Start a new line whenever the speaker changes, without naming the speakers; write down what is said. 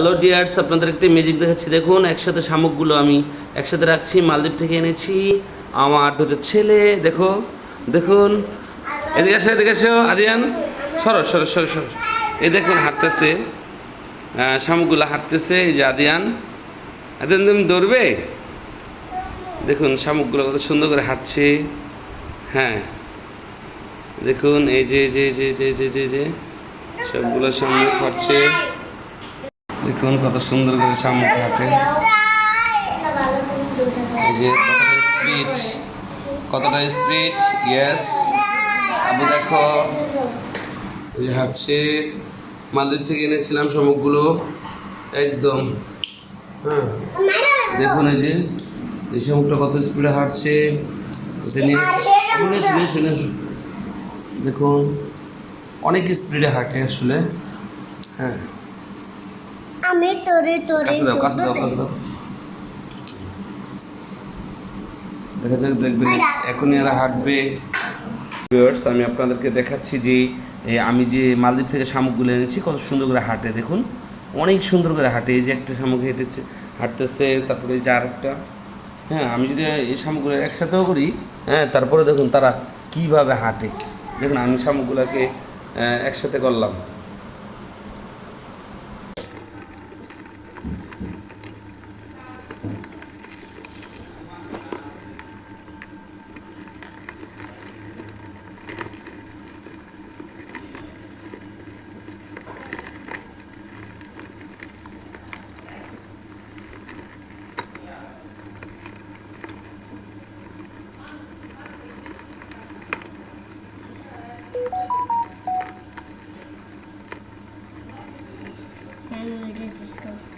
Hello dears, আপনাদের একটি magic দেখাচ্ছি। দেখুন, একসাথে শামুকগুলো আমি একসাথে রাখছি, মালদ্বীপ থেকে এনেছি। আমার দুটো ছেলে, দেখো দেখুন, এদিকে আসো, এদিকে আসো আদিয়ান, সরো সরো সরো সরো। এই দেখুন হাঁটতেছে, শামুকগুলো হাঁটতেছে। এই যে আদিয়ান, আদিয়ান তুমি দৌড়বে। দেখুন শামুকগুলো কত সুন্দর করে হাঁটছে। হ্যাঁ দেখুন, এই যে যে যে যে যে যে যে সবগুলো শামুক হাঁটছে। দেখুন কত সুন্দর করে শামুক হাঁটে। এই যে কতটা স্পিড, ইয়েস। আবু দেখো, এই যে হাঁটছে। মালদ্বীপ থেকে এনেছিলাম শামুকগুলো, একদম। হ্যাঁ দেখুন, এই যে এই শামুকটা কত স্পিডে হাঁটছে। এটা নিয়ে শুনে দেখুন, অনেক স্পিডে হাঁটে আসলে। হ্যাঁ,
আমি তোরে
কাছে দাও, কাছে দাও, কাছে দাও। দেখা যাক, দেখবেন এখনই এরা হাঁটবে। ভিউয়ার্স, আমি আপনাদেরকে দেখাচ্ছি যে আমি যে মালদ্বীপ থেকে শামুকগুলো এনেছি, কত সুন্দর করে হাঁটে। দেখুন, অনেক সুন্দর করে হাঁটে। এই যে একটা শামুক হাঁটতেছে, তারপরে এই যে আরেকটা। হ্যাঁ, আমি যদি এই শামুকগুলো একসাথেও করি, হ্যাঁ, তারপরে দেখুন তারা কীভাবে হাঁটে। দেখুন, আমি শামুকগুলোকে একসাথে করলাম।
হ্যাঁ,